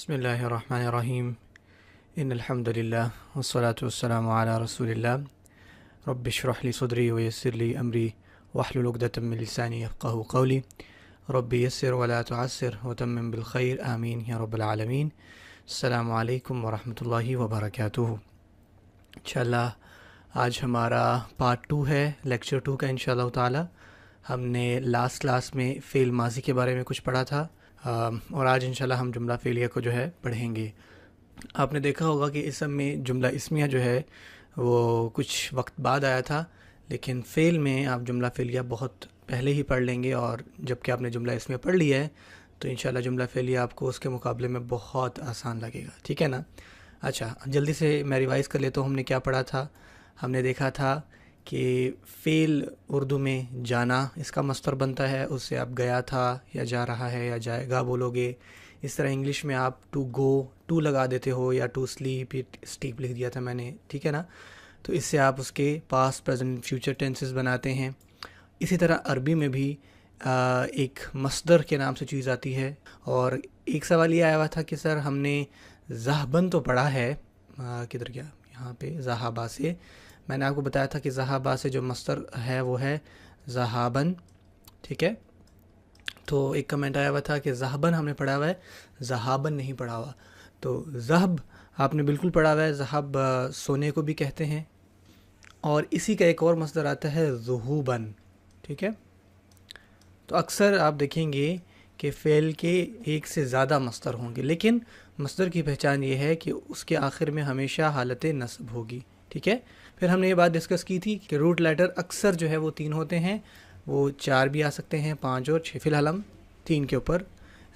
بسم اللہ الرحمن الرحیم ان الحمد للہ والصلاة والسلام علی رسول اللہ رب اشرح لی صدری ویسر لی امری واحلل عقدۃ من لسانی یفقہوا قولی رب یسر ولا تعسر وتمم بالخیر آمین یا رب العالمین۔ السلام علیکم ورحمۃ اللہ وبرکاتہ۔ انشاءاللہ آج ہمارا پارٹ 2 ہے، لیکچر 2 کا انشاءاللہ تعالی۔ ہم نے لاسٹ کلاس میں فعل ماضی کے بارے میں کچھ پڑھا تھا، اور آج انشاءاللہ ہم جملہ فعلیہ کو جو ہے پڑھیں گے۔ آپ نے دیکھا ہوگا کہ اسم میں جملہ اسمیہ جو ہے وہ کچھ وقت بعد آیا تھا، لیکن فعل میں آپ جملہ فعلیہ بہت پہلے ہی پڑھ لیں گے، اور جب کہ آپ نے جملہ اسمیہ پڑھ لیا ہے تو انشاءاللہ جملہ فعلیہ آپ کو اس کے مقابلے میں بہت آسان لگے گا، ٹھیک ہے نا؟ اچھا، جلدی سے میں ریوائز کر لیتا ہوں ہم نے کیا پڑھا تھا۔ ہم نے دیکھا تھا کہ فعل اردو میں جانا اس کا مصدر بنتا ہے، اس سے آپ گیا تھا یا جا رہا ہے یا جائے گا بولو گے۔ اس طرح انگلش میں آپ ٹو گو ٹو لگا دیتے ہو، یا ٹو سلیپ اسٹیپ لکھ دیا تھا میں نے، ٹھیک ہے نا؟ تو اس سے آپ اس کے پاسٹ پریزنٹ فیوچر ٹینسز بناتے ہیں۔ اسی طرح عربی میں بھی ایک مصدر کے نام سے چیز آتی ہے، اور ایک سوال یہ آیا ہوا تھا کہ سر ہم نے ذہبن تو پڑھا ہے، کدھر گیا یہاں پہ ذہابا سے، میں نے آپ کو بتایا تھا کہ ذہابا سے جو مصدر ہے وہ ہے ذہابن، ٹھیک ہے؟ تو ایک کمنٹ آیا ہوا تھا کہ ذہبن ہم نے پڑھا ہوا ہے، ذہابن نہیں پڑھا ہوا۔ تو ذہب آپ نے بالکل پڑھا ہوا ہے، ذہب سونے کو بھی کہتے ہیں، اور اسی کا ایک اور مصدر آتا ہے ذہوبن، ٹھیک ہے؟ تو اکثر آپ دیکھیں گے کہ فعل کے ایک سے زیادہ مصدر ہوں گے، لیکن مصدر کی پہچان یہ ہے کہ اس کے آخر میں ہمیشہ حالت نصب ہوگی، ٹھیک ہے؟ پھر ہم نے یہ بات ڈسکس کی تھی کہ روٹ لیٹر اکثر جو ہے وہ 3 ہوتے ہیں، وہ 4 بھی آ سکتے ہیں، 5 اور 6۔ فی الحال ہم 3 کے اوپر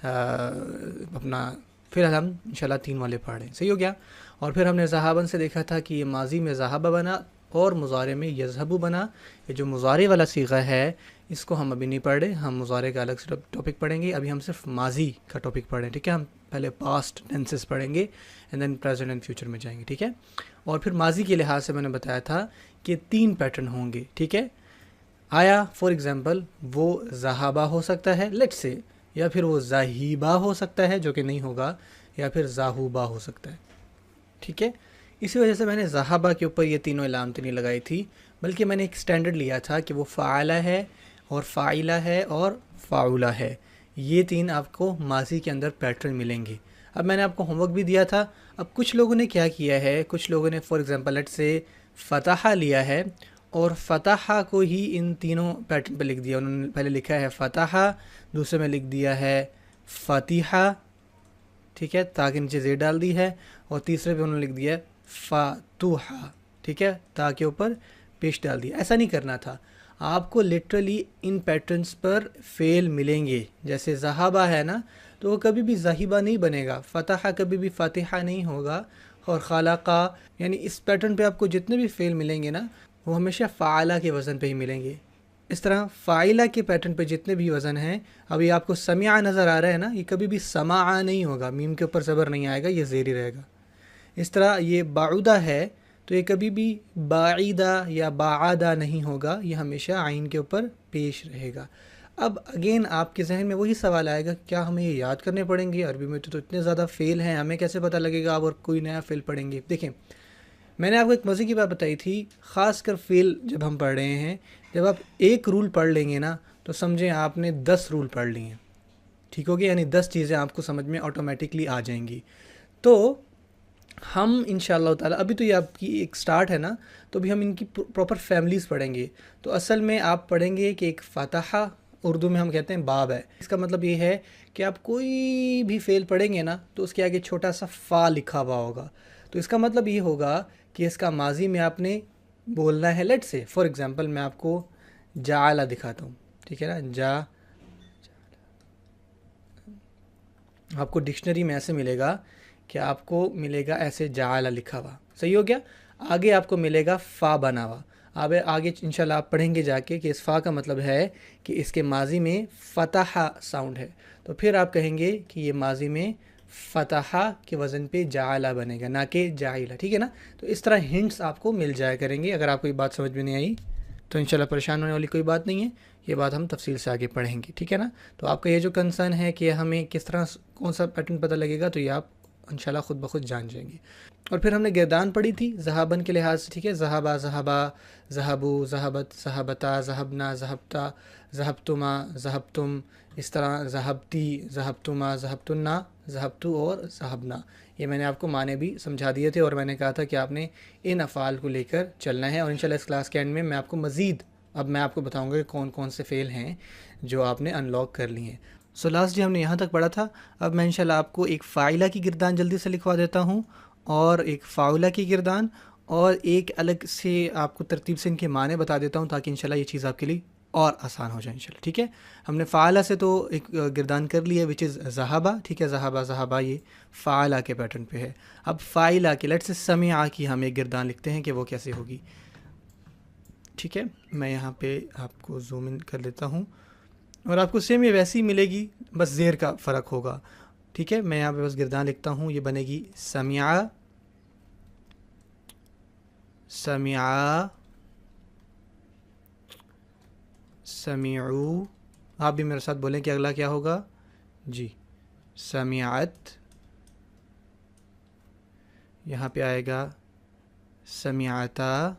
اپنا فی الحال ہم انشاءاللہ 3 والے پڑھ رہے ہیں، صحیح ہو گیا؟ اور پھر ہم نے ذہابن سے دیکھا تھا کہ یہ ماضی میں ذہابہ بنا اور مضارع میں یذہبو بنا۔ یہ جو مضارع والا صیغہ ہے اس کو ہم ابھی نہیں پڑھ رہے، ہم مضارع کا الگ سے ٹاپک پڑھیں گے، ابھی ہم صرف ماضی کا ٹاپک پڑھ رہے ہیں، ٹھیک ہے؟ ہم پہلے پاسٹ ٹینسز پڑھیں گے and then present and future میں جائیں گے، ٹھیک ہے؟ اور پھر ماضی کے لحاظ سے میں نے بتایا تھا کہ 3 پیٹرن ہوں گے، ٹھیک ہے؟ آیا فار ایگزامپل وہ ذہابہ ہو سکتا ہے لیٹ سے، یا پھر وہ ذاہیبہ ہو سکتا ہے جو کہ نہیں ہوگا، یا پھر ذاہوبہ ہو سکتا ہے، ٹھیک ہے؟ اسی وجہ سے میں نے ذہابہ کے اوپر یہ تینوں علامتیں نہیں لگائی تھی، بلکہ میں نے ایک سٹینڈرڈ لیا تھا کہ وہ فعلہ ہے اور فاعلہ ہے اور فاعولہ ہے، یہ 3 آپ کو ماضی کے اندر پیٹرن ملیں گے۔ اب میں نے آپ کو ہوم ورک بھی دیا تھا، اب کچھ لوگوں نے کیا کیا ہے، کچھ لوگوں نے فار ایگزامپل لیٹ سے فتح لیا ہے اور فتح کو ہی ان تینوں پیٹرن پہ لکھ دیا۔ انہوں نے پہلے لکھا ہے فتح، دوسرے میں لکھ دیا ہے فتیحہ، ٹھیک ہے، تاکہ نیچے زیر ڈال دی ہے، اور تیسرے پہ انہوں نے لکھ دیا ہے فتوحہ، ٹھیک ہے، تاکہ اوپر پیش ڈال دیا۔ ایسا نہیں کرنا تھا، آپ کو لٹرلی ان پیٹرنز پر فعل ملیں گے۔ جیسے ذہابہ ہے نا، تو وہ کبھی بھی ذاہبہ نہیں بنے گا، فتح کبھی بھی فاتحہ نہیں ہوگا، اور خلقہ، یعنی اس پیٹرن پہ آپ کو جتنے بھی فعل ملیں گے نا وہ ہمیشہ فعلہ کے وزن پہ ہی ملیں گے۔ اس طرح فاعلہ کے پیٹرن پہ جتنے بھی وزن ہیں، ابھی آپ کو سمع نظر آ رہا ہے نا، یہ کبھی بھی سماع نہیں ہوگا، میم کے اوپر زبر نہیں آئے گا، یہ زیر ہی رہے گا۔ اس طرح یہ بعودہ ہے تو یہ کبھی بھی بعیدہ یا بعادہ نہیں ہوگا، یہ ہمیشہ عین کے اوپر پیش رہے گا۔ اب اگین آپ کے ذہن میں وہی سوال آئے گا، کیا ہمیں یہ یاد کرنے پڑیں گے؟ عربی میں تو اتنے زیادہ فعل ہیں، ہمیں کیسے پتہ لگے گا اب اور کوئی نیا فعل پڑھیں گے؟ دیکھیں، میں نے آپ کو ایک مزے کی بات بتائی تھی، خاص کر فعل جب ہم پڑھ رہے ہیں، جب آپ ایک رول پڑھ لیں گے نا تو سمجھیں آپ نے 10 رول پڑھ لی ہیں، ٹھیک ہوگی؟ یعنی 10 چیزیں آپ کو سمجھ میں آٹومیٹکلی آ جائیں گی۔ تو ہم انشاءاللہ تعالی، ابھی تو یہ آپ کی ایک سٹارٹ ہے نا، تو ابھی ہم ان کی پراپر فیملیز پڑھیں گے۔ تو اصل میں آپ پڑھیں گے کہ ایک فتح، اردو میں ہم کہتے ہیں باب ہے، اس کا مطلب یہ ہے کہ آپ کوئی بھی فعل پڑھیں گے نا تو اس کے آگے چھوٹا سا فا لکھا ہوا ہوگا، تو اس کا مطلب یہ ہوگا کہ اس کا ماضی میں آپ نے بولنا ہے لیٹ سے، فار ایگزامپل میں آپ کو جعل دکھاتا ہوں، ٹھیک ہے نا؟ آپ کو ڈکشنری میں ایسے ملے گا کہ آپ کو ملے گا ایسے جعل لکھا ہوا، صحیح ہو گیا؟ آگے آپ کو ملے گا فا بنا ہوا، اب آگے انشاءاللہ آپ پڑھیں گے جا کے کہ اس فا کا مطلب ہے کہ اس کے ماضی میں فتح ساؤنڈ ہے، تو پھر آپ کہیں گے کہ یہ ماضی میں فتح کے وزن پہ جعل بنے گا، نہ کہ جاعلہ، ٹھیک ہے نا؟ تو اس طرح ہنٹس آپ کو مل جایا کریں گے۔ اگر آپ کو یہ بات سمجھ میں نہیں آئی تو انشاءاللہ پریشان ہونے والی کوئی بات نہیں ہے، یہ بات ہم تفصیل سے آگے پڑھیں گے، ٹھیک ہے نا؟ تو آپ کا یہ جو کنسرن ہے کہ ہمیں کس طرح کون سا پیٹرن پتہ لگے گا، تو یہ آپ انشاءاللہ خود بخود جان جائیں گی. اور پھر ہم نے گردان پڑھی تھی ذہابن کے لحاظ سے, ٹھیک ہے, ذہبا ذہبا, ذہبو ذہبت, ذہبتا ذہبنا, ذہبتا ذہبتما, ذہبتم, اس طرح ذہبتی, ذہبتما, ذہبتنا, ذہبتو اور ذہبنا. یہ میں نے آپ کو معنی بھی سمجھا دیے تھے, اور میں نے کہا تھا کہ آپ نے ان افعال کو لے کر چلنا ہے. اور انشاءاللہ اس کلاس کے اینڈ میں آپ کو مزید اب میں آپ کو بتاؤں گا کہ کون کون سے فعل ہیں جو آپ نے ان لاک کر لی ہیں. سو لاسٹ ہم نے یہاں تک پڑھا تھا. اب میں انشاءاللہ آپ کو ایک فاعلہ کی گردان جلدی سے لکھوا دیتا ہوں, اور ایک فاعلہ کی گردان, اور ایک الگ سے آپ کو ترتیب سے ان کے معنی بتا دیتا ہوں, تاکہ انشاءاللہ یہ چیز آپ کے لیے اور آسان ہو جائے انشاءاللہ. ٹھیک ہے, ہم نے فاعلہ سے تو ایک گردان کر لی ہے وچ از ذہبا, ٹھیک ہے, ذہبا ذہبا یہ فاعلہ کے پیٹرن پہ ہے. اب فاعلہ کی لیٹ سے سمع کی ہم ایک گردان لکھتے ہیں کہ وہ کیسے ہوگی. ٹھیک ہے, میں یہاں پہ آپ کو زوم ان کر لیتا ہوں, اور آپ کو سیم یہ ویسی ملے گی, بس زیر کا فرق ہوگا. ٹھیک ہے, میں یہاں پہ بس گردان لکھتا ہوں, یہ بنے گی سمع, سمع, سمعو. آپ بھی میرے ساتھ بولیں کہ اگلا کیا ہوگا جی, سمعت, یہاں پہ آئے گا سمعتا,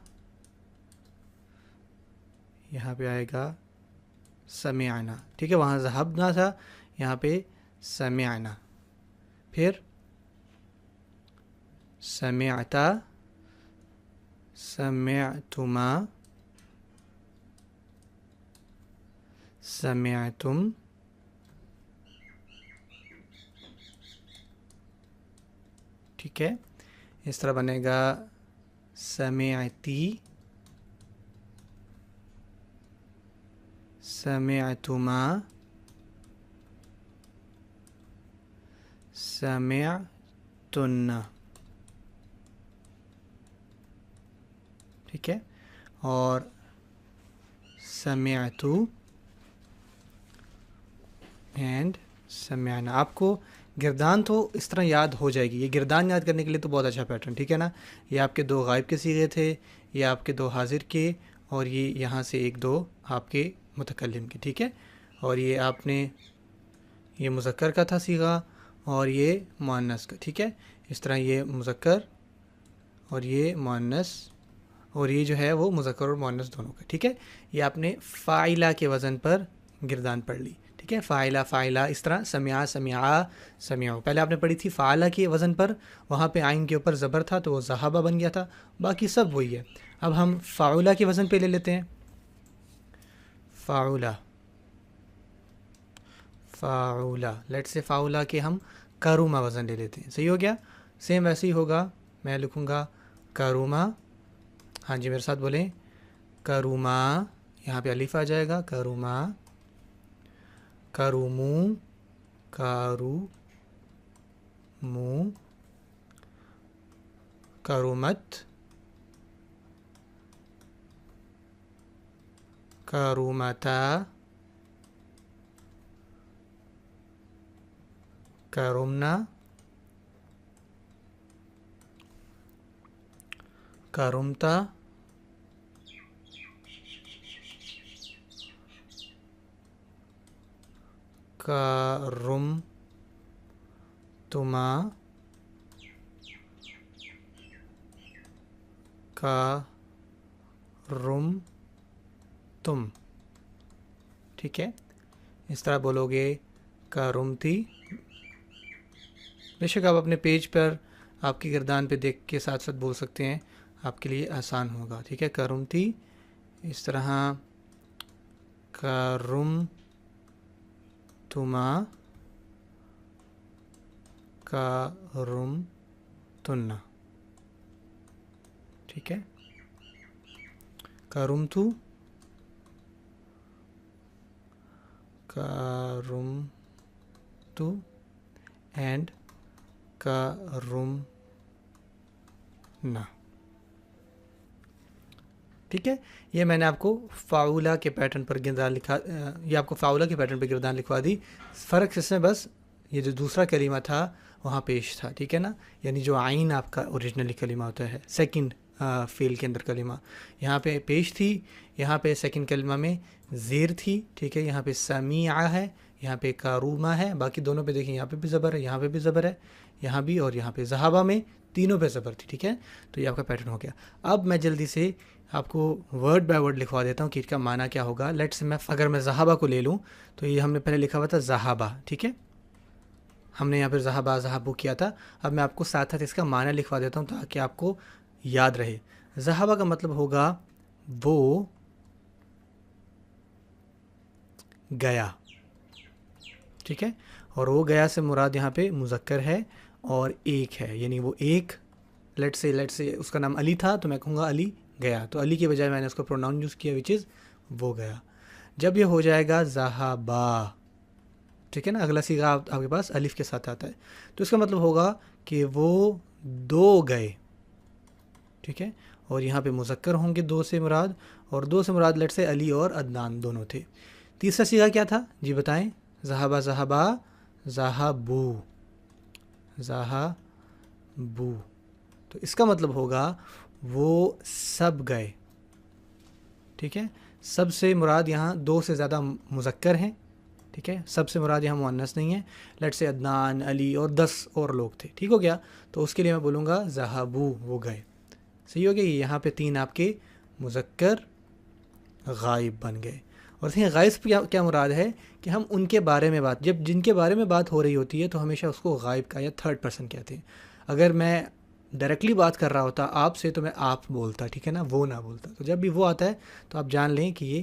یہاں پہ آئے گا سمعنا. ٹھیک ہے, وہاں ذہبنا تھا, یہاں پہ سمعنا. پھر سمعتا, سمعتما, سمعتم, ٹھیک ہے, اس طرح بنے گا سمعتی, سمعتما, سمعتن. ٹھیک ہے, اور سمعتو اینڈ سمعنا. آپ کو گردان تو اس طرح یاد ہو جائے گی. یہ گردان یاد کرنے کے لیے تو بہت اچھا پیٹرن, ٹھیک ہے نا. یہ آپ کے 2 غائب کے صیغے تھے, یہ آپ کے 2 حاضر کے, اور یہ یہاں سے 1-2 آپ کے متکلم کے. ٹھیک ہے, اور یہ آپ نے یہ مذکر کا تھا صیغہ, اور یہ مؤنث کا. ٹھیک ہے, اس طرح یہ مذکر اور یہ مؤنث, اور یہ جو ہے وہ مذکر اور مؤنث دونوں کا. ٹھیک ہے, یہ آپ نے فاعلہ کے وزن پر گردان پڑھ لی. ٹھیک ہے, فاعلہ فاعلہ, اس طرح سمعا سمعا سمعو. پہلے آپ نے پڑھی تھی فاعلہ کے وزن پر, وہاں پہ عین کے اوپر زبر تھا تو وہ ذہبہ بن گیا تھا, باقی سب وہی ہے. اب ہم فاعلہ کے وزن پہ لے لیتے ہیں. فاعلہ, فاعلہ, لیٹ سے فاعلہ کے ہم کروما وزن لے لیتے ہیں. صحیح ہو گیا, سیم ویسے ہی ہوگا. میں لکھوں گا کروما, ہاں جی میرے ساتھ بولیں کروما, یہاں پہ الف آ جائے گا, کروما, کرومو, کارو مو, کرومت, کرومتا, کرمنا, کرمتا, کرم تما, کرم تم. ٹھیک ہے, اس طرح بولو گے کرمتی. بے شک آپ اپنے پیج پر آپ کی گردان پہ دیکھ کے ساتھ ساتھ بول سکتے ہیں, آپ کے لیے آسان ہوگا. ٹھیک ہے, کرمتی, اس طرح کرم تما, کرم تننا. ٹھیک ہے, کرم تو, کرم تو, اینڈ کرم نا. ٹھیک ہے, یہ میں نے آپ کو فاعلہ کے پیٹرن پر گردان لکھا, یہ آپ کو فاعلہ کے پیٹرن پر گردان لکھوا دی. فرق اس میں بس یہ جو دوسرا کلمہ تھا وہاں پیش تھا. ٹھیک ہے نا, یعنی جو عین آپ کا اوریجنلی کلمہ ہوتا ہے, سیکنڈ فعل کے اندر کلمہ, یہاں پہ پیش تھی, یہاں پہ سیکنڈ کلمہ میں زیر تھی. ٹھیک ہے, یہاں پہ سمیع ہے, یہاں پہ کاروما ہے، باقی دونوں پہ دیکھیں یہاں پہ بھی زبر ہے، یہاں پہ بھی زبر ہے، یہاں بھی اور یہاں پہ. ذہابہ میں تینوں پہ زبر تھی. ٹھیک ہے، تو یہ آپ کا پیٹرن ہو گیا. اب میں جلدی سے آپ کو ورڈ بائی ورڈ لکھوا دیتا ہوں کہ اس کا معنی کیا ہوگا. لیٹس میں اگر میں ذہابہ کو لے لوں تو یہ ہم نے پہلے لکھا ہوا تھا ذہابہ. ٹھیک ہے، ہم نے یہاں پہ ذہابہ ذہابو کیا تھا. اب میں آپ کو ساتھ ساتھ اس کا معنی لکھوا دیتا ہوں تاکہ آپ کو یاد رہے. ذہابہ کا مطلب ہوگا وہ گیا. ٹھیک ہے، اور وہ گیا سے مراد یہاں پہ مذکر ہے اور ایک ہے، یعنی وہ ایک. لیٹ سے اس کا نام علی تھا تو میں کہوں گا علی گیا، تو علی کے بجائے میں نے اس کو پروناؤن یوز کیا وچ از وہ گیا. جب یہ ہو جائے گا ذہابا، ٹھیک ہے نا، اگلا صیغہ آپ کے پاس الف کے ساتھ آتا ہے، تو اس کا مطلب ہوگا کہ وہ دو گئے. ٹھیک ہے، اور یہاں پہ مذکر ہوں گے دو سے مراد، اور دو سے مراد لیٹ سے علی اور عدنان دونوں تھے. تیسرا صیغہ کیا تھا جی بتائیں؟ ذہابہ ذہابا ذہبو ذہبو، تو اس کا مطلب ہوگا وہ سب گئے. ٹھیک ہے، سب سے مراد یہاں دو سے زیادہ مذکر ہیں. ٹھیک ہے، سب سے مراد یہاں مؤنث نہیں ہے. لیٹ سے عدنان، علی اور 10 اور لوگ تھے. ٹھیک ہو گیا، تو اس کے لیے میں بولوں گا ذہبو، وہ گئے. صحیح ہو گیا، یہاں پہ 3 آپ کے مذکر غائب بن گئے. اور دیکھیں غائب کیا مراد ہے کہ ہم ان کے بارے میں بات، جب جن کے بارے میں بات ہو رہی ہوتی ہے تو ہمیشہ اس کو غائب کا یا تھرڈ پرسن کہتے ہیں. اگر میں ڈائریکٹلی بات کر رہا ہوتا آپ سے تو میں آپ بولتا، ٹھیک ہے نا، وہ نہ بولتا. تو جب بھی وہ آتا ہے تو آپ جان لیں کہ یہ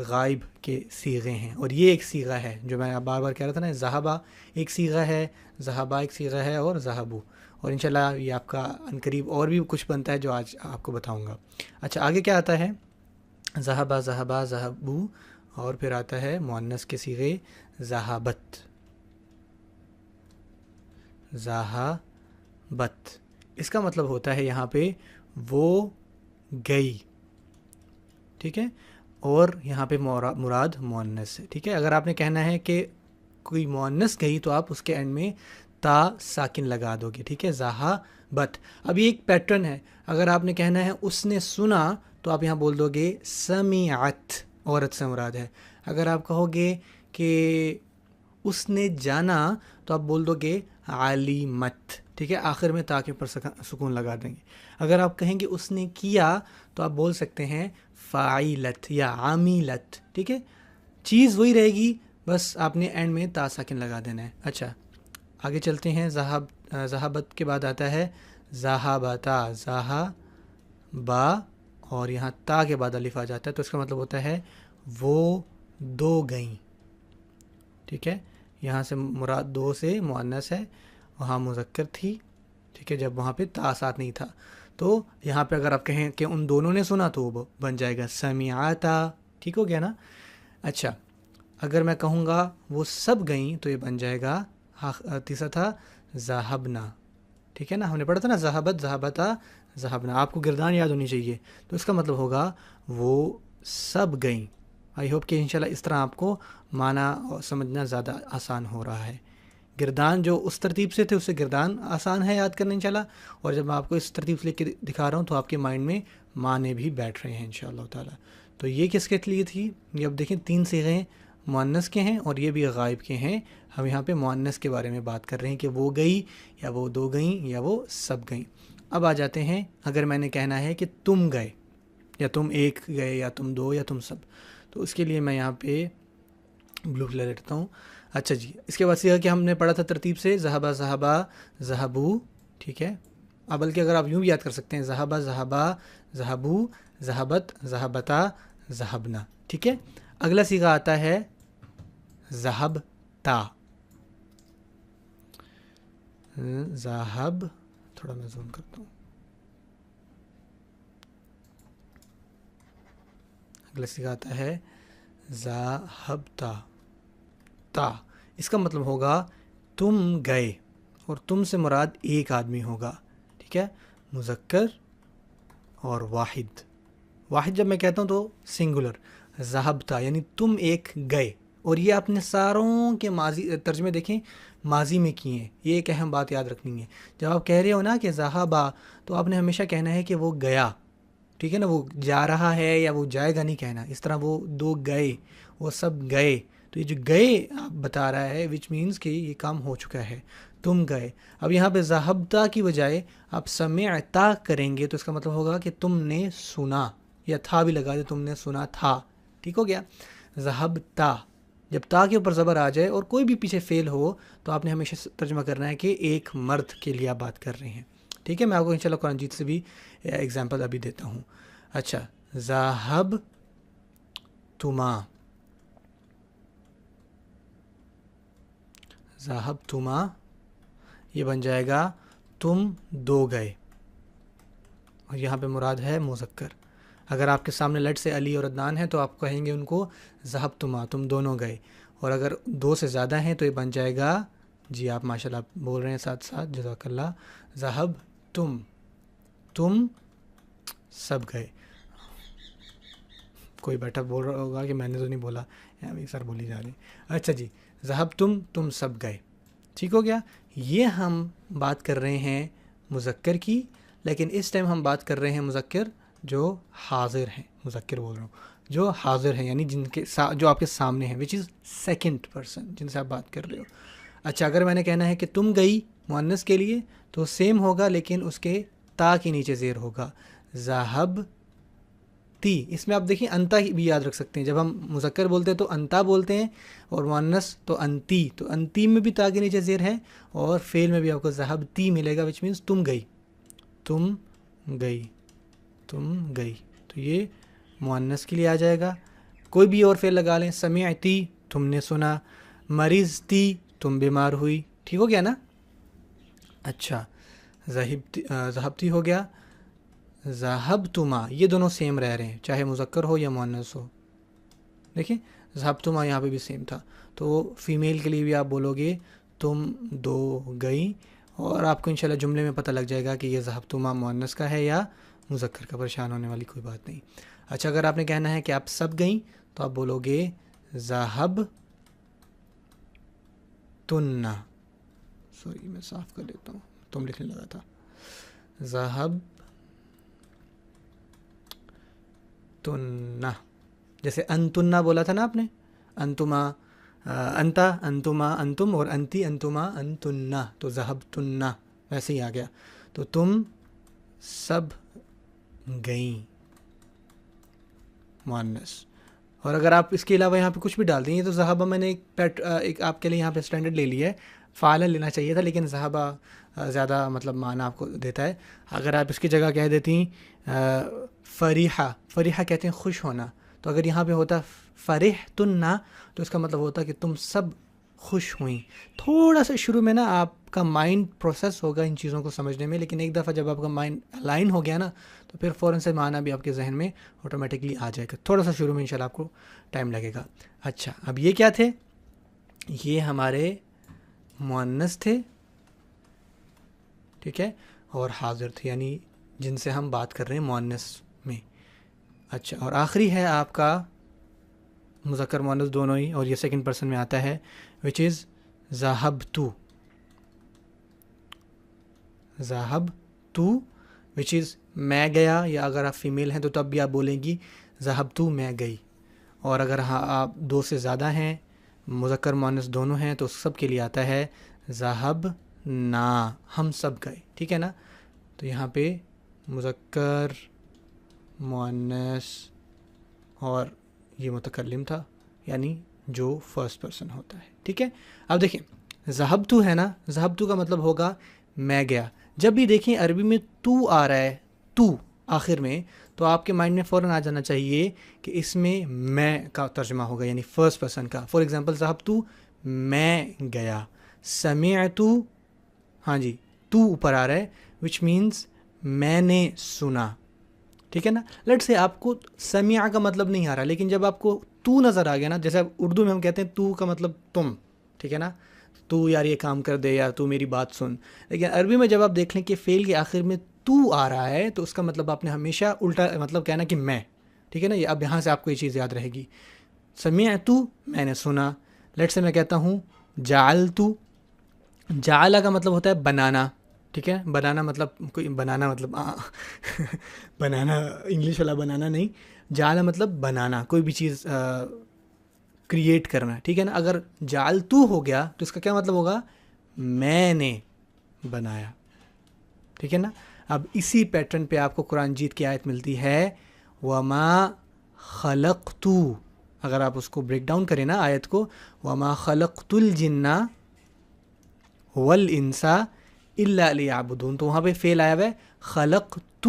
غائب کے صیغے ہیں. اور یہ ایک صیغہ ہے جو میں بار بار کہہ رہا تھا نا، ذہابہ ایک صیغہ ہے، ذہابہ ایک صیغہ ہے، اور ذہبو. اور انشاءاللہ یہ آپ کا عنقریب اور بھی کچھ بنتا ہے جو آج آپ کو بتاؤں گا. اچھا، آگے کیا آتا ہے؟ ذہابہ ذہبا ذہبو، اور پھر آتا ہے مؤنث کے صیغے ذہابت ذہابت. اس کا مطلب ہوتا ہے یہاں پہ وہ گئی. ٹھیک ہے، اور یہاں پہ مراد مؤنث ہے. ٹھیک ہے، اگر آپ نے کہنا ہے کہ کوئی مؤنث گئی تو آپ اس کے اینڈ میں تا ساکن لگا دو گے. ٹھیک ہے، ذہابت. اب یہ ایک پیٹرن ہے، اگر آپ نے کہنا ہے اس نے سنا تو آپ یہاں بول دو گے سمعت، عورت سے مراد ہے. اگر آپ کہو گے کہ اس نے جانا تو آپ بول دو گے علیمت. ٹھیک ہے، آخر میں تا کے پر سکون لگا دیں گے. اگر آپ کہیں گے اس نے کیا تو آپ بول سکتے ہیں فاعلت یا عاملت. ٹھیک ہے، چیز وہی رہے گی، بس آپ نے اینڈ میں تا ساکن لگا دینا ہے. اچھا، آگے چلتے ہیں. ذہابت کے بعد آتا ہے ذہابتا ذہبا، اور یہاں تا کے بعد الف آ جاتا ہے، تو اس کا مطلب ہوتا ہے وہ دو گئیں. ٹھیک ہے، یہاں سے مراد دو سے مؤنث ہے، وہاں مذکر تھی. ٹھیک ہے، جب وہاں پہ تا ساتھ نہیں تھا، تو یہاں پہ اگر آپ کہیں کہ ان دونوں نے سنا تو وہ بن جائے گا سمعتا. ٹھیک ہو گیا نا. اچھا، اگر میں کہوں گا وہ سب گئیں تو یہ بن جائے گا، تیسرا تھا ذہبنا. ٹھیک ہے نا، ہم نے پڑھا تھا نا ذہبت ذہبتا ذہبنا، آپ کو گردان یاد ہونی چاہیے. تو اس کا مطلب ہوگا وہ سب گئیں. آئی ہوپ کہ انشاءاللہ اس طرح آپ کو معنی سمجھنا زیادہ آسان ہو رہا ہے. گردان جو اس ترتیب سے تھے اس سے گردان آسان ہے یاد کرنا انشاءاللہ، اور جب میں آپ کو اس ترتیب سے لے کے دکھا رہا ہوں تو آپ کے مائنڈ میں معنی بھی بیٹھ رہے ہیں انشاءاللہ تعالیٰ. تو یہ کس کے لیے تھی؟ یہ اب دیکھیں 3 صیغے مؤنث کے ہیں اور یہ بھی غائب کے ہیں. ہم یہاں پہ مؤنث کے بارے میں بات کر رہے ہیں کہ وہ گئی یا وہ دو گئیں یا وہ سب گئیں. اب آ جاتے ہیں، اگر میں نے کہنا ہے کہ تم گئے یا تم ایک گئے یا تم دو یا تم سب، تو اس کے لیے میں یہاں پہ بلو کلر لیتا ہوں. اچھا جی، اس کے بعد صیغہ کہ ہم نے پڑھا تھا ترتیب سے ذہبہ ذہبا ذہبو. ٹھیک ہے، اب بلکہ اگر آپ یوں بھی یاد کر سکتے ہیں ذہبہ ذہبا ذہبو ذہبت ذہبتا ذہبنا. ٹھیک ہے، اگلا صیغہ آتا ہے ذہبتا. ذہب، تھوڑا میں زوم کرتا ہوں. اگلا صیغہ آتا ہے ذہبتا تا. اس کا مطلب ہوگا تم گئے، اور تم سے مراد ایک آدمی ہوگا. ٹھیک ہے، مذکر اور واحد. واحد جب میں کہتا ہوں تو سنگولر. ذہبتا یعنی تم ایک گئے، اور یہ آپ نے ساروں کے ماضی ترجمے دیکھیں ماضی میں کیے ہیں. یہ ایک اہم بات یاد رکھنی ہے. جب آپ کہہ رہے ہو نا کہ ذہبا، تو آپ نے ہمیشہ کہنا ہے کہ وہ گیا. ٹھیک ہے نا، وہ جا رہا ہے یا وہ جائے گا نہیں کہنا. اس طرح وہ دو گئے، وہ سب گئے، تو یہ جو گئے آپ بتا رہا ہے وچ مینس کہ یہ کام ہو چکا ہے، تم گئے. اب یہاں پہ ذہبتا کی بجائے آپ سمعتا کریں گے تو اس کا مطلب ہوگا کہ تم نے سنا، یا تھا بھی لگا دے، تم نے سنا تھا. ٹھیک ہو گیا. ذہبتا، جب تا کے اوپر زبر آ جائے اور کوئی بھی پیچھے فعل ہو تو آپ نے ہمیشہ ترجمہ کرنا ہے کہ ایک مرد کے لیے آپ بات کر رہے ہیں. ٹھیک ہے، میں آپ کو انشاءاللہ قرآن جیت سے بھی ایگزامپل ابھی دیتا ہوں. اچھا، ذہب تما، ذہب تما یہ بن جائے گا تم دو گئے، اور یہاں پہ مراد ہے مذکر. اگر آپ کے سامنے لٹ سے علی اور عدنان ہیں تو آپ کہیں گے ان کو ذہب تما، تم دونوں گئے. اور اگر دو سے زیادہ ہیں تو یہ بن جائے گا، جی آپ ماشاءاللہ بول رہے ہیں ساتھ ساتھ، جزاک اللہ، ذہب تم، تم سب گئے. کوئی بیٹھا بول رہا ہوگا کہ میں نے تو نہیں بولا، ابھی سر بولی جا رہی. اچھا جی، ذہب تم سب گئے. ٹھیک ہو گیا. یہ ہم بات کر رہے ہیں مذکر کی، لیکن اس ٹائم ہم بات کر رہے ہیں مذکر جو حاضر ہیں، مذکر بول رہا ہوں جو حاضر ہیں، یعنی جن کے جو آپ کے سامنے ہیں، وچ از سیکنڈ پرسن، جن سے آپ بات کر رہے ہو. اچھا، اگر میں نے کہنا ہے کہ تم گئی مؤنث کے لیے تو سیم ہوگا، لیکن اس کے تا کے نیچے زیر ہوگا، ذہب تی. اس میں آپ دیکھیں انتا بھی یاد رکھ سکتے ہیں، جب ہم مذکر بولتے ہیں تو انتا بولتے ہیں، اور مؤنث تو انتی. تو انتی میں بھی تا کے نیچے زیر ہے، اور فعل میں بھی آپ کو ذہب تی ملے گا، وچ مینس تم گئی، تم گئی، تم گئی. تو یہ مؤنث کے لیے آ جائے گا. کوئی بھی اور فعل لگا لیں، سمعتی تم نے سنا، مریضتی تم بیمار ہوئی. ٹھیک ہو گیا نا. اچھا، ذہبتی ہو گیا. ذہبتما یہ دونوں سیم رہ رہے ہیں، چاہے مذکر ہو یا مؤنث ہو. دیکھیں ذہبتما یہاں پہ بھی سیم تھا. تو فیمیل کے لیے بھی آپ بولو گے تم دو گئی، اور آپ کو انشاءاللہ جملے میں پتہ لگ جائے گا کہ یہ ذہبتما مؤنث کا ہے یا مذکر کا. پریشان ہونے والی کوئی بات نہیں. اچھا، اگر آپ نے کہنا ہے کہ آپ سب گئیں تو آپ بولو گے ذہب تنہ، سوری میں صاف کر دیتا ہوں، تم لکھنے لگا تھا. ذہب تنہ، جیسے انتنہ بولا تھا نا آپ نے، انتما انتا انتما انتم، اور انتی انتما انتنہ، تو ذہب تنہ ویسے ہی آ گیا. تو تم سب گئیں مؤنث. اور اگر آپ اس کے علاوہ یہاں پہ کچھ بھی ڈال دیں، تو ذہبہ میں نے ایک آپ کے لیے یہاں پہ اسٹینڈرڈ لے لیا ہے، فعلا لینا چاہیے تھا، لیکن ذہبہ زیادہ مطلب معنی آپ کو دیتا ہے. اگر آپ اس کی جگہ کہہ دیتی فریحہ، فریحہ کہتے ہیں خوش ہونا، تو اگر یہاں پہ ہوتا فرحتن تو اس کا مطلب ہوتا کہ تم سب خوش ہوئیں. تھوڑا سا شروع میں نا آپ کا مائنڈ پروسیس ہوگا ان چیزوں کو سمجھنے میں، لیکن ایک دفعہ جب آپ کا مائنڈ الائن ہو گیا نا تو پھر فوراً سے معنی بھی آپ کے ذہن میں آٹومیٹکلی آ جائے گا. تھوڑا سا شروع میں انشاءاللہ آپ کو ٹائم لگے گا. اچھا، اب یہ کیا تھے؟ یہ ہمارے مؤنث تھے، ٹھیک ہے، اور حاضر تھے، یعنی جن سے ہم بات کر رہے ہیں مؤنث میں. اچھا، اور آخری ہے آپ کا مذکر مؤنث دونوں ہی، اور یہ سیکنڈ پرسن میں آتا ہے، وچ از ذہبتو. ذہبتو وچ از میں گیا، یا اگر آپ فیمیل ہیں تو تب بھی آپ بولیں گی ذہبتو میں گئی. اور اگر آپ دو سے زیادہ ہیں، مذکر مؤنث دونوں ہیں، تو سب کے لیے آتا ہے ذہبنا، ہم سب گئے. ٹھیک ہے نا. تو یہاں پہ مذکر مؤنث اور یہ متکلم تھا، یعنی جو فرسٹ پرسن ہوتا ہے. ٹھیک ہے. اب دیکھیں ذہبتو ہے نا، ذہبتو کا مطلب ہوگا میں گیا. جب بھی دیکھیں عربی میں تو آ رہا ہے، تو آخر میں، تو آپ کے مائنڈ میں فوراً آ جانا چاہیے کہ اس میں کا ترجمہ ہوگا، یعنی فرسٹ پرسن کا. فار ایگزامپل ذہبتو میں گیا، سمعتو، ہاں جی تو اوپر آ رہا ہے، وچ مینس میں نے سنا. ٹھیک ہے نا. لٹ سے آپ کو سمع کا مطلب نہیں آ رہا، لیکن جب آپ کو تو نظر آ گیا نا، جیسے اردو میں ہم کہتے ہیں تو کا مطلب تم، ٹھیک ہے نا، تو یار یہ کام کر دے، یا تو میری بات سن. لیکن عربی میں جب آپ دیکھ لیں کہ فعل کے آخر میں تو آ رہا ہے تو اس کا مطلب آپ نے ہمیشہ الٹا مطلب کہنا کہ میں. ٹھیک ہے نا. یہ اب یہاں سے آپ کو یہ چیز یاد رہے گی. سمعتو میں نے سنا. لیٹ سے میں کہتا ہوں جعلتو، جعلہ کا مطلب ہوتا ہے بنانا. ٹھیک ہے. بنانا مطلب کوئی بنانا مطلب بنانا انگلش والا بنانا نہیں، جعلہ مطلب بنانا، کوئی بھی چیز کریٹ کرنا, ٹھیک ہے نا. اگر جعلتو ہو گیا تو اس کا کیا مطلب ہوگا, میں نے بنایا, ٹھیک ہے نا. اب اسی پیٹرن پہ آپ کو قرآن جیت کی آیت ملتی ہے وما خلقت, اگر آپ اس کو بریک ڈاؤن کریں نا آیت کو, وما خلقت الجن والانس الا لیعبدون, تو وہاں پہ فعل آیا ہوا ہے خلقت.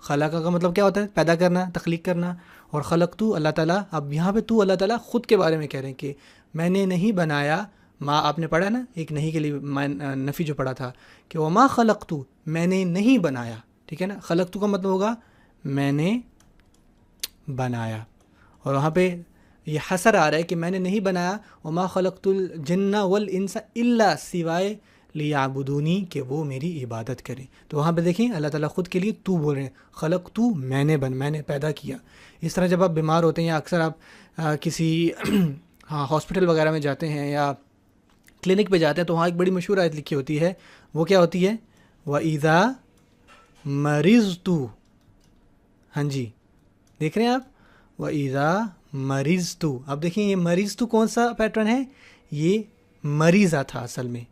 خلق کا مطلب کیا ہوتا ہے, پیدا کرنا, تخلیق کرنا, اور خلقت اللہ تعالیٰ. اب یہاں پہ تو اللہ تعالیٰ خود کے بارے میں کہہ رہے ہیں کہ میں نے نہیں بنایا. ما آپ نے پڑھا نا ایک نہیں کے لیے نفی جو پڑھا تھا کہ وما خلقت, میں نے نہیں بنایا, ٹھیک ہے نا. خلقت کا مطلب ہوگا میں نے بنایا, اور وہاں پہ یہ حصر آ رہا ہے کہ میں نے نہیں بنایا. وما خلقت الجن والانس الا سوائے لیعبدونی, کہ وہ میری عبادت کریں. تو وہاں پہ دیکھیں اللہ تعالیٰ خود کے لیے تو بول رہے ہیں, خلقت میں نے پیدا کیا. اس طرح جب آپ بیمار ہوتے ہیں یا اکثر آپ کسی ہاسپٹل وغیرہ میں جاتے ہیں یا کلینک پہ جاتے ہیں تو وہاں ایک بڑی مشہور آیت لکھی ہوتی ہے, وہ کیا ہوتی ہے, وَإِذَا مَرِضْتُ. ہاں جی دیکھ رہے ہیں آپ, وَإِذَا مَرِضْتُ. اب دیکھیں یہ مریض کون سا پیٹرن ہے, یہ مریضہ تھا اصل میں,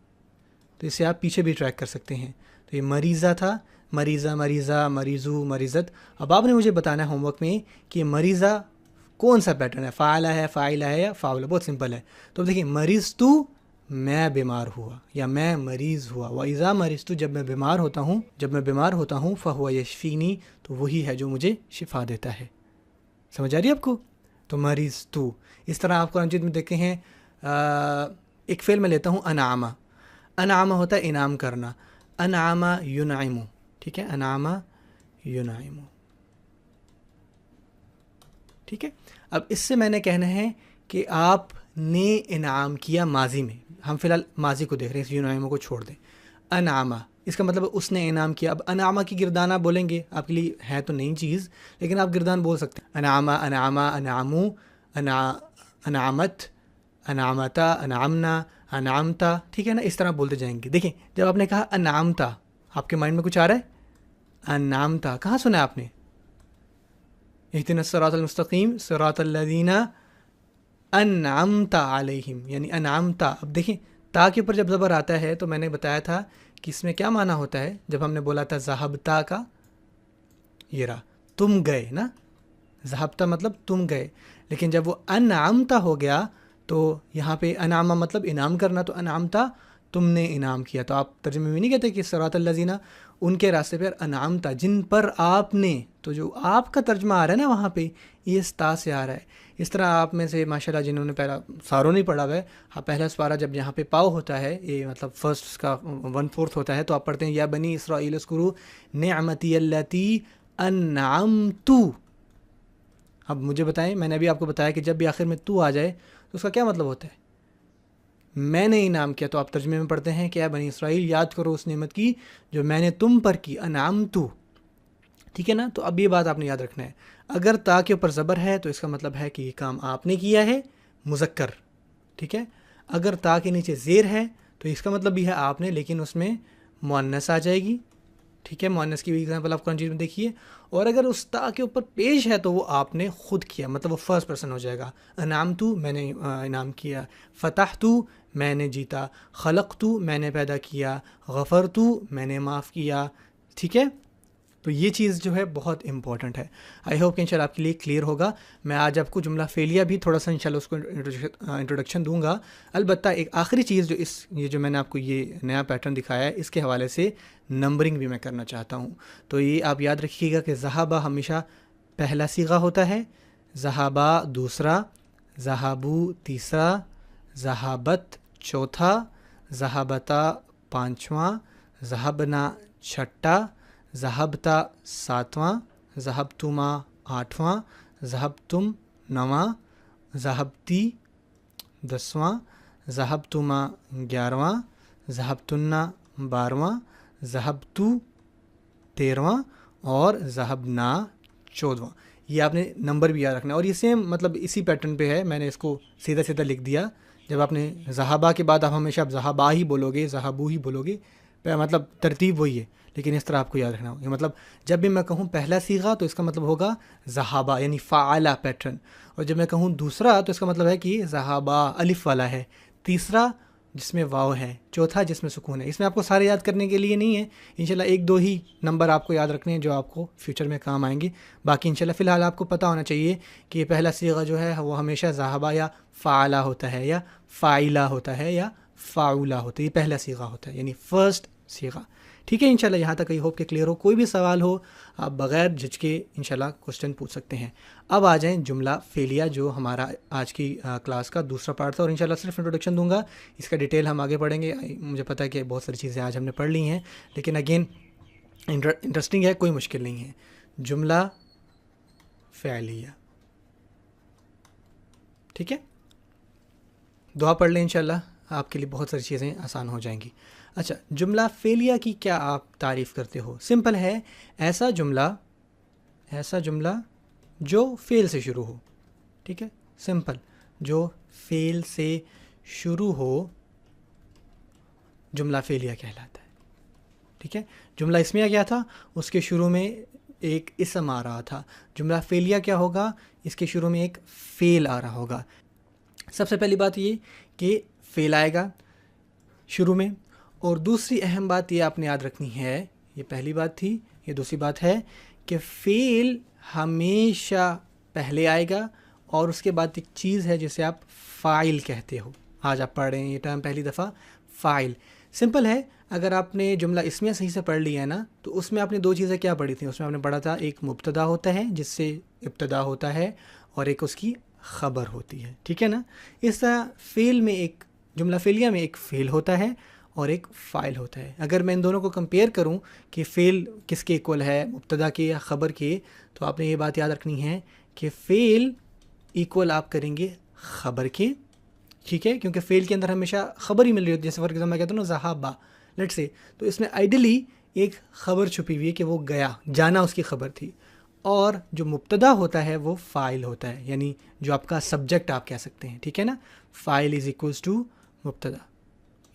تو اسے آپ پیچھے بھی ٹریک کر سکتے ہیں. تو یہ مریضہ تھا, مریضہ, مریضہ, مریضو, مریضت. اب آپ نے مجھے بتانا ہے ہوم ورک میں کہ مریضہ کون سا پیٹرن ہے, فاعلہ ہے, فاعلہ ہے یا فاعلہ. بہت سمپل ہے. تو دیکھیں مریض تو میں بیمار ہوا یا میں مریض ہوا, وَإِذَا مَرِضْتُ جب میں بیمار ہوتا ہوں فَهُوَ يَشْفِينِي تو وہی ہے جو مجھے شفا دیتا ہے. سمجھ آ رہی ہے آپ کو. تو مریض تو اس طرح آپ قرآن میں دیکھتے ہیں. ایک فعل میں لیتا ہوں انعامہ. انعامہ ہوتا ہے انعام کرنا, انعامہ ینعم, ٹھیک ہے, انعامہ ینعم, ٹھیک ہے. اب اس سے میں نے کہنا ہے کہ آپ نے انعام کیا ماضی میں, ہم فی الحال ماضی کو دیکھ رہے ہیں, اس ینعم کو چھوڑ دیں. انعامہ اس کا مطلب اس نے انعام کیا. اب انعامہ کی گردان آپ بولیں گے, آپ کے لیے ہے تو نئی چیز لیکن آپ گردان بول سکتے ہیں. انعامہ, انعامہ, انعامو, انعامت, انعامتا, انعامنا, انعامتا, ٹھیک ہے نا. اس طرح بولتے جائیں گے. دیکھیں جب آپ نے کہا انعامتا, آپ کے مائنڈ میں کچھ آ رہا ہے, انعامتا کہاں سنا آپ نے, اہدنا الصراط المستقیم صراط الذین انعمت علیہم, یعنی انعمتا. اب دیکھیں تا کے اوپر جب زبر آتا ہے تو میں نے بتایا تھا کہ اس میں کیا معنی ہوتا ہے. جب ہم نے بولا تھا ذہبتا کا, یہ رہا تم گئے نا, ذہبتا مطلب تم گئے, لیکن جب وہ انعمتا ہو گیا تو یہاں پہ انعامہ مطلب انعام کرنا, تو انعمتا تم نے انعام کیا. تو آپ ترجمے میں نہیں کہتے کہ صراط الذین ان کے راستے پر, انعمتا جن پر آپ نے, تو جو آپ کا ترجمہ آ رہا ہے نا وہاں پہ یہ ستا سے آ رہا ہے. اس طرح آپ میں سے ماشاءاللہ جنہوں نے پہلا ساروں نہیں پڑھا ہوا ہے, ہاں پہلا سپارہ جب یہاں پہ پاؤ ہوتا ہے, یہ مطلب فرسٹ کا 1/4 ہوتا ہے, تو آپ پڑھتے ہیں یا بنی اسرائیل اذکروا نعمتی التی انعمت. اب مجھے بتائیں, میں نے ابھی آپ کو بتایا کہ جب بھی آخر میں تو آ جائے تو اس کا کیا مطلب ہوتا ہے, میں نے انعام کیا. تو آپ ترجمے میں پڑھتے ہیں کہ اے بنی اسرائیل یاد کرو اس نعمت کی جو میں نے تم پر کی, انعمت, ٹھیک ہے نا. تو اب یہ بات آپ نے یاد رکھنا ہے, اگر تا کے اوپر زبر ہے تو اس کا مطلب ہے کہ یہ کام آپ نے کیا ہے, مذکر, ٹھیک ہے. اگر تا کے نیچے زیر ہے تو اس کا مطلب بھی ہے آپ نے, لیکن اس میں مؤنث آ جائے گی, ٹھیک ہے. مؤنث کی بھی ایگزامپل آپ قرآن میں دیکھیے. اور اگر اس تا کے اوپر پیش ہے تو وہ آپ نے خود کیا, مطلب وہ فرسٹ پرسن ہو جائے گا. انعمتو میں نے انعام کیا, فتحتو میں نے جیتا, خلقتو میں نے پیدا کیا, غفرتو میں نے معاف کیا, ٹھیک ہے. تو یہ چیز جو ہے بہت امپورٹنٹ ہے. آئی ہوپ کہ انشاءاللہ آپ کے لیے کلیئر ہوگا. میں آج آپ کو جملہ فعلیہ بھی تھوڑا سا انشاءاللہ اس کو انٹروڈکشن دوں گا. البتہ ایک آخری چیز جو یہ جو میں نے آپ کو یہ نیا پیٹرن دکھایا ہے, اس کے حوالے سے نمبرنگ بھی میں کرنا چاہتا ہوں. تو یہ آپ یاد رکھیے گا کہ ذہابہ ہمیشہ پہلا صیغہ ہوتا ہے, ذہابہ دوسرا, ذہابو تیسرا, ذہابت چوتھا, ذہابتا پانچواں, ذہبنا چھٹا, ذہبتا ساتواں, ذہبتما آٹھواں, ذہبتم نواں, ذہبتی دسواں, ذہبتما 11واں, ذہبتنا 12واں, ذہبتو 13واں اور ذہبنا 14واں. یہ آپ نے نمبر بھی یاد رکھنا ہے. اور یہ سیم مطلب اسی پیٹرن پہ ہے, میں نے اس کو سیدھا لکھ دیا. جب آپ نے ذہابہ کے بعد آپ ہمیشہ ذہابہ ہی بولو گے, ذہابو ہی بولو گے, مطلب ترتیب وہی ہے لیکن اس طرح آپ کو یاد رکھنا ہوگا. مطلب جب بھی میں کہوں پہلا صیغہ تو اس کا مطلب ہوگا ذہابہ یعنی فعلا پیٹرن, اور جب میں کہوں دوسرا تو اس کا مطلب ہے کہ ذہابہ الف والا ہے, تیسرا جس میں واو ہے, چوتھا جس میں سکون ہے. اس میں آپ کو سارے یاد کرنے کے لیے نہیں ہے, انشاءاللہ ایک دو ہی نمبر آپ کو یاد رکھنے ہیں جو آپ کو فیوچر میں کام آئیں گے. باقی انشاءاللہ فی الحال آپ کو پتہ ہونا چاہیے کہ پہلا صیغہ جو ہے وہ ہمیشہ ذہابہ یا فعلا ہوتا ہے یا فاعلا ہوتا ہے یا فاعولا ہوتا ہے. یہ پہلا صیغہ ہوتا ہے یعنی فرسٹ صیغہ. ٹھیک ہے انشاءاللہ یہاں تک آئی ہوپ کہ کلیئر ہو. کوئی بھی سوال ہو آپ بغیر جھجکے انشاءاللہ کوسچن پوچھ سکتے ہیں. اب آ جائیں جملہ فعلیہ جو ہمارا آج کی کلاس کا دوسرا پارٹ تھا, اور انشاءاللہ صرف انٹروڈکشن دوں گا, اس کا ڈیٹیل ہم آگے پڑھیں گے. مجھے پتہ ہے کہ بہت ساری چیزیں آج ہم نے پڑھ لی ہیں لیکن اگین انٹرسٹنگ ہے, کوئی مشکل نہیں ہے. جملہ فعلیہ, ٹھیک ہے, دعا پڑھ لیں انشاءاللہ آپ کے لیے بہت ساری چیزیں آسان ہو جائیں گی. اچھا, جملہ فعلیہ کی کیا آپ تعریف کرتے ہو؟ سمپل ہے, ایسا جملہ جو فعل سے شروع ہو. ٹھیک ہے, سمپل, جو فعل سے شروع ہو جملہ فعلیہ کہلاتا ہے. ٹھیک ہے, جملہ اسمیہ کیا تھا, اس کے شروع میں ایک اسم آ رہا تھا. جملہ فعلیہ کیا ہوگا, اس کے شروع میں ایک فعل آ رہا ہوگا. سب سے پہلی بات یہ کہ فعل آئے گا شروع میں, اور دوسری اہم بات یہ آپ نے یاد رکھنی ہے, یہ پہلی بات تھی, یہ دوسری بات ہے کہ فعل ہمیشہ پہلے آئے گا اور اس کے بعد ایک چیز ہے جسے آپ فاعل کہتے ہو. آج آپ پڑھ رہے ہیں یہ ٹرم پہلی دفعہ, فاعل. سمپل ہے, اگر آپ نے جملہ اسمیہ صحیح سے پڑھ لیا ہے نا, تو اس میں آپ نے دو چیزیں کیا پڑھی تھیں؟ اس میں آپ نے پڑھا تھا ایک مبتدا ہوتا ہے جس سے ابتدا ہوتا ہے, اور ایک اس کی خبر ہوتی ہے. ٹھیک ہے نا, اس طرح فعل میں ایک جملہ فعلیہ میں ایک فعل ہوتا ہے اور ایک فاعل ہوتا ہے. اگر میں ان دونوں کو کمپیئر کروں کہ فعل کس کے ایکول ہے, مبتدا کے یا خبر کے, تو آپ نے یہ بات یاد رکھنی ہے کہ فعل ایکول آپ کریں گے خبر کے. ٹھیک ہے, کیونکہ فعل کے اندر ہمیشہ خبر ہی مل رہی ہوتی ہے. جیسے فار ایگزامپل میں کہتا ہوں نا ذہابہ, لیٹ سے, تو اس میں آئیڈلی ایک خبر چھپی ہوئی ہے کہ وہ گیا, جانا اس کی خبر تھی. اور جو مبتدا ہوتا ہے وہ فاعل ہوتا ہے, یعنی جو آپ کا سبجیکٹ آپ کہہ سکتے ہیں. ٹھیک ہے نا, فاعل از ایکولز ٹو مبتدا.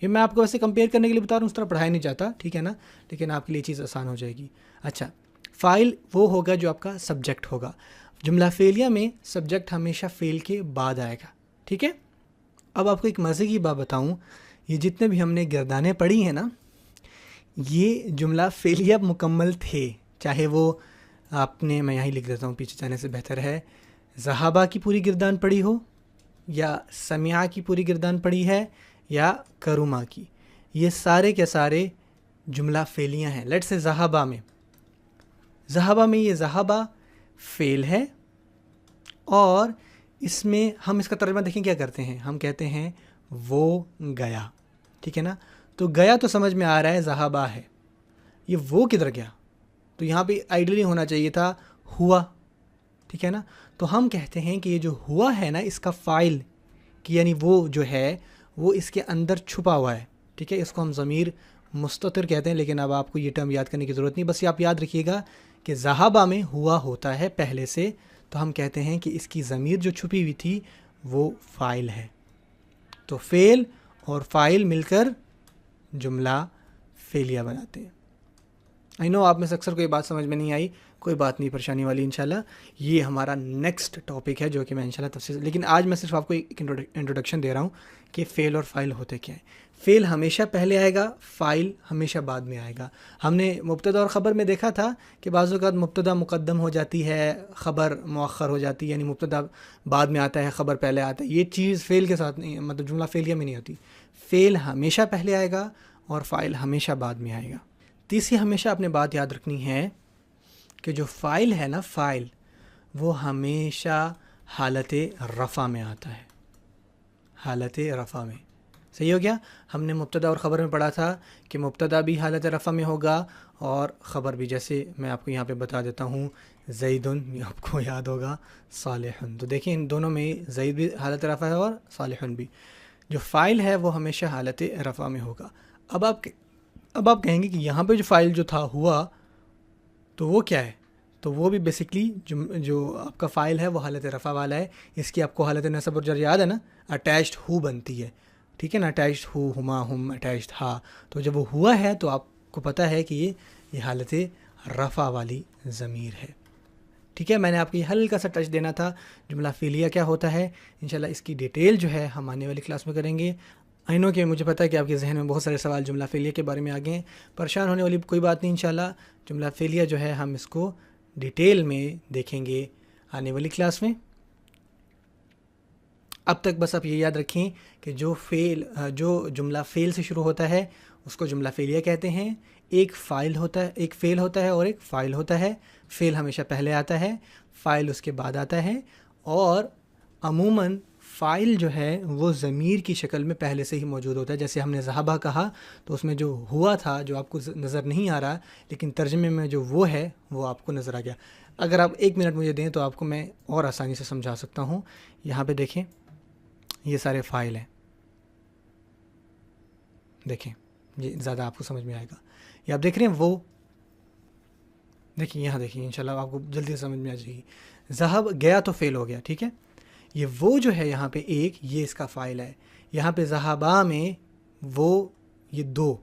یہ میں آپ کو ویسے کمپیئر کرنے کے لیے بتا رہا ہوں, اس طرح پڑھایا نہیں جاتا. ٹھیک ہے نا, لیکن آپ کے لیے چیز آسان ہو جائے گی. اچھا, فاعل وہ ہوگا جو آپ کا سبجیکٹ ہوگا. جملہ فعلیہ میں سبجیکٹ ہمیشہ فعل کے بعد آئے گا. ٹھیک ہے, اب آپ کو ایک مزے کی بات بتاؤں, یہ جتنے بھی ہم نے گردانیں پڑھی ہیں نا, یہ جملہ فعلیہ مکمل تھے, چاہے وہ آپ نے, میں یہاں لکھ دیتا ہوں پیچھے جانے سے بہتر ہے, ذہابہ کی پوری گردان پڑھی ہو, یا سمیعہ کی پوری گردان پڑھی ہے, یا کروما کی, یہ سارے کے سارے جملہ فعلیہ ہیں. لیٹ سے ذہابہ میں یہ ذہابہ فعل ہے, اور اس میں ہم اس کا ترجمہ دیکھیں کیا کرتے ہیں, ہم کہتے ہیں وہ گیا. ٹھیک ہے نا, تو گیا تو سمجھ میں آ رہا ہے ذہابہ ہے, یہ وہ کدھر گیا, تو یہاں پہ آئیڈلی ہونا چاہیے تھا ہوا. ٹھیک ہے نا, تو ہم کہتے ہیں کہ یہ جو ہوا ہے نا, اس کا فاعل کہ یعنی وہ جو ہے وہ اس کے اندر چھپا ہوا ہے. ٹھیک ہے, اس کو ہم ضمیر مستتر کہتے ہیں, لیکن اب آپ کو یہ ٹرم یاد کرنے کی ضرورت نہیں, بس یہ آپ یاد رکھیے گا کہ ذہابہ میں ہوا ہوتا ہے پہلے سے, تو ہم کہتے ہیں کہ اس کی ضمیر جو چھپی ہوئی تھی وہ فاعل ہے. تو فعل اور فاعل مل کر جملہ فعلیہ بناتے ہیں. آئی نو آپ میں سے اکثر کو یہ بات سمجھ میں نہیں آئی, کوئی بات نہیں پریشانی والی. انشاءاللہ یہ ہمارا نیکسٹ ٹاپک ہے جو کہ میں انشاءاللہ تفصیل, لیکن آج میں صرف آپ کو ایک انٹروڈکشن دے رہا ہوں کہ فعل اور فاعل ہوتے کیا ہیں. فعل ہمیشہ پہلے آئے گا, فاعل ہمیشہ بعد میں آئے گا. ہم نے مبتدا اور خبر میں دیکھا تھا کہ بعض اوقات مبتدا مقدم ہو جاتی ہے, خبر مؤخر ہو جاتی ہے, یعنی مبتدا بعد میں آتا ہے, خبر پہلے آتا ہے. یہ چیز فعل کے ساتھ نہیں, مطلب جملہ فعلیہ میں نہیں ہوتی. فعل ہمیشہ پہلے آئے گا اور فاعل ہمیشہ بعد میں آئے گا. تیسری ہمیشہ آپ نے بات یاد رکھنی ہے کہ جو فاعل ہے نا, فاعل وہ ہمیشہ حالت رفع میں آتا ہے, حالت رفع میں. صحیح ہو گیا. ہم نے مبتدا اور خبر میں پڑھا تھا کہ مبتدا بھی حالت رفع میں ہوگا اور خبر بھی. جیسے میں آپ کو یہاں پہ بتا دیتا ہوں, زیدن, یہ آپ کو یاد ہوگا, صالحن. تو دیکھیں ان دونوں میں زید بھی حالت رفع ہے اور صالحن بھی. جو فاعل ہے وہ ہمیشہ حالت رفع میں ہوگا. اب آپ کہیں گے کہ یہاں پہ جو فاعل جو تھا ہوا, تو وہ کیا ہے؟ تو وہ بھی بیسکلی جو آپ کا فاعل ہے وہ حالت رفع والا ہے. اس کی آپ کو حالت نصب اور جر یاد ہے نا, اٹیچڈ ہو بنتی ہے. ٹھیک ہے نا. اٹیچڈ ہو, ہما, ہم, اٹیچڈ ہا. تو جب وہ ہوا ہے تو آپ کو پتہ ہے کہ یہ حالت رفع والی ضمیر ہے. ٹھیک ہے, میں نے آپ کو یہ ہلکا سا ٹچ دینا تھا. جملہ فعلیہ کیا ہوتا ہے, انشاءاللہ اس کی ڈیٹیل جو ہے ہم آنے والی کلاس میں کریں گے. آئی نو کہ مجھے پتہ ہے کہ آپ کے ذہن میں بہت سارے سوال جملہ فعلیہ کے بارے میں آ گئے ہیں. پریشان ہونے والی کوئی بات نہیں, انشاءاللہ جملہ فعلیہ جو ہے ہم اس کو ڈیٹیل میں دیکھیں گے آنے والی کلاس میں. اب تک بس آپ یہ یاد رکھیں کہ جو جملہ فعل سے شروع ہوتا ہے اس کو جملہ فعلیہ کہتے ہیں. ایک فعل ہوتا ہے اور ایک فاعل ہوتا ہے. فعل ہمیشہ پہلے آتا ہے, فاعل اس کے بعد آتا ہے, اور عموماً فاعل جو ہے وہ ضمیر کی شکل میں پہلے سے ہی موجود ہوتا ہے. جیسے ہم نے ذہبہ کہا تو اس میں جو ہوا تھا جو آپ کو نظر نہیں آ رہا, لیکن ترجمے میں جو وہ ہے وہ آپ کو نظر آ گیا. اگر آپ 1 منٹ مجھے دیں تو آپ کو میں اور آسانی سے سمجھا سکتا ہوں. یہاں پہ دیکھیں, یہ سارے فاعل ہیں. دیکھیں یہ زیادہ آپ کو سمجھ میں آئے گا. یہ آپ دیکھ رہے ہیں وہ, دیکھیں یہاں دیکھیں, انشاءاللہ آپ کو جلدی سے سمجھ میں آ جائے گی. ذہب گیا تو فعل ہو گیا, ٹھیک ہے. یہ وہ جو ہے یہاں پہ ایک, یہ اس کا فاعل ہے. یہاں پہ ذہبا میں وہ, یہ 2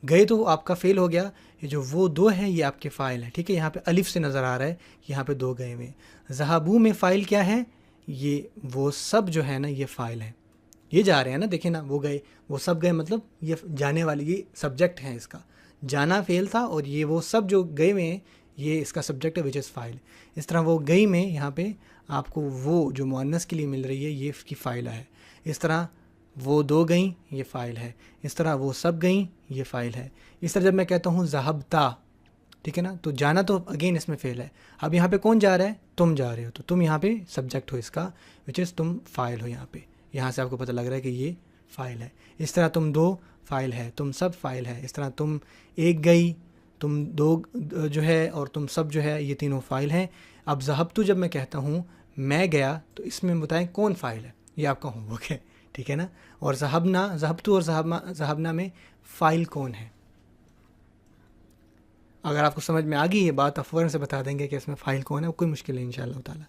گئے تو آپ کا فعل ہو گیا. یہ جو وہ 2 ہے یہ آپ کے فاعل ہے, ٹھیک ہے. یہاں پہ الف سے نظر آ رہا ہے, یہاں پہ 2 گئے ہوئے. ذہبو میں فاعل کیا ہے, یہ وہ سب جو ہے نا یہ فاعل ہے. یہ جا رہے ہیں نا, دیکھیں نا, وہ گئے وہ سب گئے, مطلب یہ جانے والی, یہ سبجیکٹ ہے اس کا. جانا فعل تھا اور یہ وہ سب جو گئے ہوئے ہیں یہ اس کا سبجیکٹ ہے, وچ از فاعل. اس طرح وہ گئی میں یہاں پہ آپ کو وہ جو مؤنث کے لیے مل رہی ہے یہ اس کی فاعلہ ہے. اس طرح وہ 2 گئیں یہ فاعل ہے. اس طرح وہ سب گئیں یہ فاعل ہے. اس طرح جب میں کہتا ہوں ذہبتا, ٹھیک ہے نا, تو جانا تو اگین اس میں فعل ہے. اب یہاں پہ کون جا رہا ہے, تم جا رہے ہو, تو تم یہاں پہ سبجیکٹ ہو اس کا, وچ از تم فاعل ہو. یہاں سے آپ کو پتہ لگ رہا ہے کہ یہ فاعل ہے. اس طرح تم 2 فاعل ہے, تم سب فاعل ہے. اس طرح تم 1 گئی, تم 2 جو ہے, اور تم سب جو ہے, یہ تینوں فاعل ہیں. اب ذہبتو جب میں کہتا ہوں میں گیا, تو اس میں بتائیں کون فاعل ہے, یہ آپ کا ہوم ورک ہے, ٹھیک ہے نا. اور ذہبتو اور ذہبنا میں فاعل کون ہے. اگر آپ کو سمجھ میں آ گئی یہ بات, آپ فوراً سے بتا دیں گے کہ اس میں فاعل کون ہے, کوئی مشکل نہیں انشاءاللہ تعالیٰ.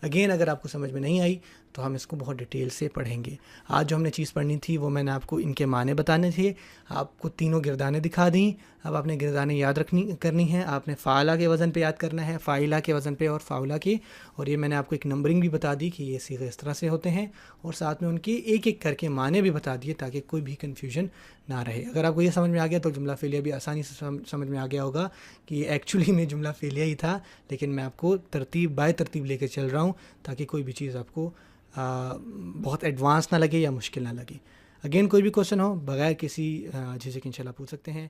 اگین اگر آپ کو سمجھ میں نہیں آئی تو ہم اس کو بہت ڈیٹیل سے پڑھیں گے. آج جو ہم نے چیز پڑھنی تھی وہ میں نے آپ کو ان کے معنی بتانے تھے, آپ کو تینوں گردانیں دکھا دیں. اب آپ نے گردانیں یاد کرنی ہیں. آپ نے فاعلہ کے وزن پہ یاد کرنا ہے, فاعلہ کے وزن پہ اور فاعلہ کے. اور یہ میں نے آپ کو ایک نمبرنگ بھی بتا دی کہ یہ صیغے اس طرح سے ہوتے ہیں, اور ساتھ میں ان کے ایک ایک کر کے معنی بھی بتا دیے تاکہ کوئی بھی کنفیوژن نہ رہے. اگر آپ کو یہ سمجھ میں آ گیا تو جملہ فعلیہ بھی آسانی سے سمجھ میں آ گیا ہوگا کہ یہ ایکچولی میں جملہ فعلیہ ہی تھا, لیکن میں آپ کو ترتیب بائے ترتیب لے کے چل رہا ہوں تاکہ کوئی بھی چیز آپ کو بہت ایڈوانس نہ لگے یا مشکل نہ لگے. اگین کوئی بھی کوشچن ہو بغیر کسی جھجک انشاءاللہ پوچھ سکتے ہیں.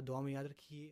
دعا میں یاد رکھیے.